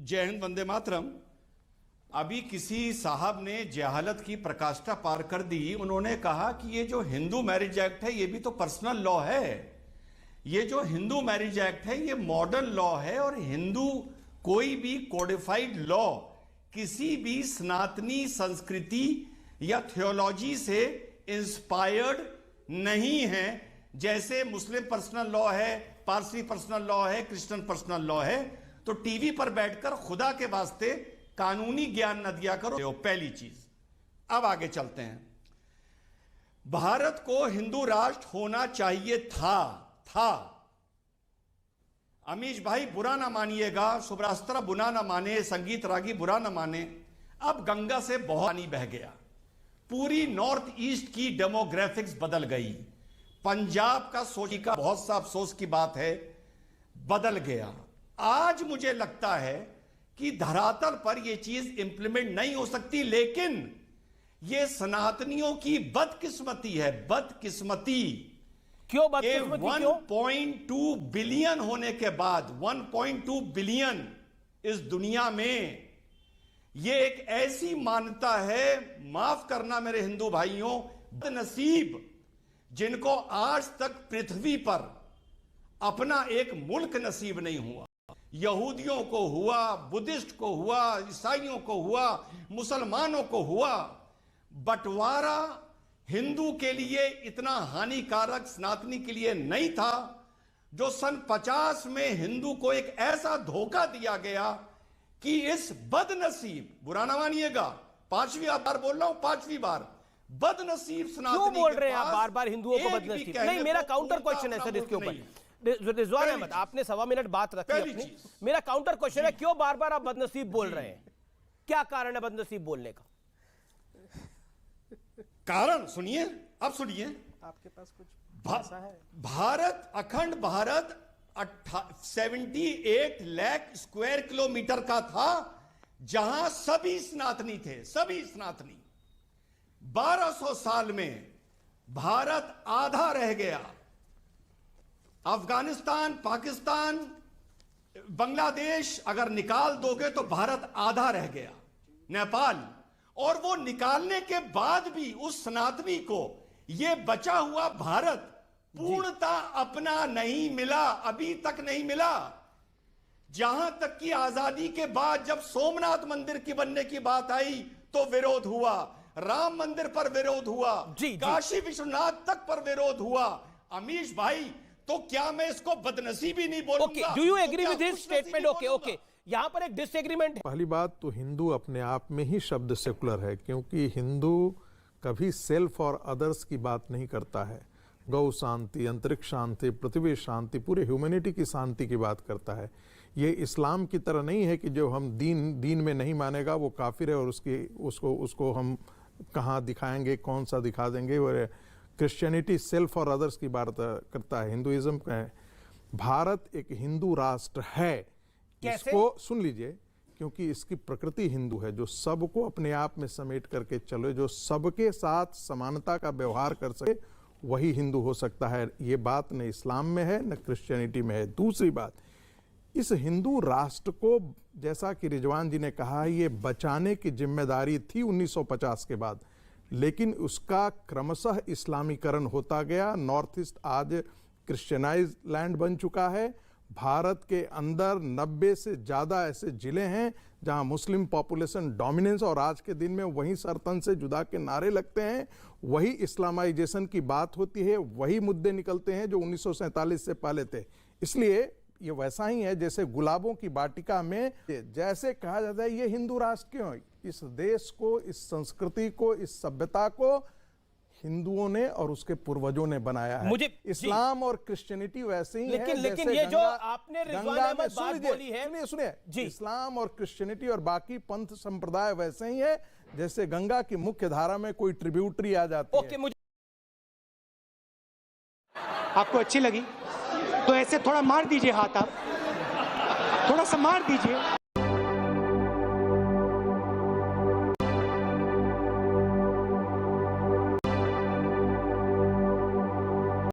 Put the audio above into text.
जय हिंद, वंदे मातरम। अभी किसी साहब ने जहालत की प्रकाष्ठा पार कर दी। उन्होंने कहा कि ये जो हिंदू मैरिज एक्ट है ये भी तो पर्सनल लॉ है। ये जो हिंदू मैरिज एक्ट है ये मॉडर्न लॉ है, और हिंदू कोई भी कोडिफाइड लॉ किसी भी सनातनी संस्कृति या थियोलॉजी से इंस्पायर्ड नहीं है। जैसे मुस्लिम पर्सनल लॉ है, पारसी पर्सनल लॉ है, क्रिश्चियन पर्सनल लॉ है। तो टीवी पर बैठकर खुदा के वास्ते कानूनी ज्ञान न दिया करो, पहली चीज। अब आगे चलते हैं। भारत को हिंदू राष्ट्र होना चाहिए था। अमीश भाई बुरा ना मानिएगा, सुब्रास्त्रा बुरा ना माने, संगीत रागी बुरा ना माने। अब गंगा से बहुत पानी बह गया, पूरी नॉर्थ ईस्ट की डेमोग्राफिक्स बदल गई, पंजाब का सोची का बहुत सा अफसोस की बात है, बदल गया। आज मुझे लगता है कि धरातल पर यह चीज इंप्लीमेंट नहीं हो सकती, लेकिन यह सनातनियों की बदकिस्मती है। बदकिस्मती क्यों बदकिस्मती? 1.2 बिलियन होने के बाद 1.2 बिलियन इस दुनिया में यह एक ऐसी मान्यता है, माफ करना मेरे हिंदू भाइयों, बदनसीब जिनको आज तक पृथ्वी पर अपना एक मुल्क नसीब नहीं हुआ। यहूदियों को हुआ, बुद्धिस्ट को हुआ, ईसाइयों को हुआ, मुसलमानों को हुआ। बंटवारा हिंदू के लिए इतना हानिकारक सनातनी के लिए नहीं था, जो सन 50 में हिंदू को एक ऐसा धोखा दिया गया कि इस बदनसीब, बुरा ना मानिएगा, 5वीं बार बोल रहा हूं, 5वीं बार, बदनसीब सनातनी क्यों बोल रहे हैं आप बार बार हिंदुओं को बदनसीब? नहीं, मेरा काउंटर क्वेश्चन है सर इसके ऊपर। रिजवान अहमद, आपने 1.25 मिनट बात रखी अपनी। मेरा काउंटर क्वेश्चन है, क्यों बार बार आप बदनसीब बोल रहे हैं? क्या कारण है बदनसीब बोलने का? कारण सुनिए, अब सुनिए। आपके पास कुछ है? भारत, अखंड भारत 78 लाख स्क्वायर किलोमीटर का था, जहां सभी सनातनी थे, सभी सनातनी। 1200 साल में भारत आधा रह गया। अफगानिस्तान, पाकिस्तान, बांग्लादेश अगर निकाल दोगे तो भारत आधा रह गया, नेपाल। और वो निकालने के बाद भी उस सनातनी को ये बचा हुआ भारत पूर्णता अपना नहीं मिला, अभी तक नहीं मिला। जहां तक कि आजादी के बाद जब सोमनाथ मंदिर की बनने की बात आई तो विरोध हुआ, राम मंदिर पर विरोध हुआ, काशी विश्वनाथ तक पर विरोध हुआ। अमीश भाई, तो क्या मैं इसको बदनसीबी नहीं बोलूंगा? Do you agree with this statement? Okay, यहां पर एक डिसएग्रीमेंट है। पहली बात तो हिंदू अपने आप में ही शब्द सेकुलर है, क्योंकि हिंदू कभी सेल्फ और अदर्स की बात नहीं करता है। गौ शांति, अंतरिक्ष शांति, पृथ्वी शांति, पूरे ह्यूमैनिटी की शांति की बात करता है। ये इस्लाम की तरह नहीं है कि जो हम दीन में नहीं मानेगा वो काफिर है और उसको हम कहाँ दिखाएंगे, कौन सा दिखा देंगे। और क्रिश्चियनिटी सेल्फ और अदर्स की बात करता है, हिंदुइज्म का है। भारत एक हिंदू राष्ट्र है। इसको सुन लीजिए, क्योंकि इसकी प्रकृति हिंदू है, जो सबको अपने आप में समेट करके चले, जो सबके साथ समानता का व्यवहार कर सके, वही हिंदू हो सकता है। ये बात न इस्लाम में है न क्रिश्चियनिटी में है। दूसरी बात, इस हिंदू राष्ट्र को, जैसा कि रिजवान जी ने कहा, ये बचाने की जिम्मेदारी थी 1950 के बाद, लेकिन उसका क्रमशः इस्लामीकरण होता गया। नॉर्थ ईस्ट आज क्रिश्चियनाइज लैंड बन चुका है। भारत के अंदर 90 से ज़्यादा ऐसे जिले हैं जहां मुस्लिम पॉपुलेशन डोमिनेंस, और आज के दिन में वही सरतन से जुदा के नारे लगते हैं, वही इस्लामाइजेशन की बात होती है, वही मुद्दे निकलते हैं जो 1947 से पहले थे। इसलिए ये वैसा ही है जैसे गुलाबों की वाटिका में जैसे कहा जाता है ये हिंदू राष्ट्र क्यों? इस देश को, इस संस्कृति को, इस सभ्यता को हिंदुओं ने और उसके पूर्वजों ने बनाया है। मुझे इस्लाम और क्रिश्चियनिटी वैसे ही है। लेकिन ये जो आपने रिजवान अहमद बात बोली है, सुनिए, इस्लाम और क्रिश्चियनिटी और बाकी पंथ संप्रदाय वैसे ही है जैसे गंगा की मुख्य धारा में कोई ट्रिब्यूटरी आ जाती है। मुझे आपको अच्छी लगी तो ऐसे थोड़ा मार दीजिए हाथ, आप थोड़ा सा मार दीजिए।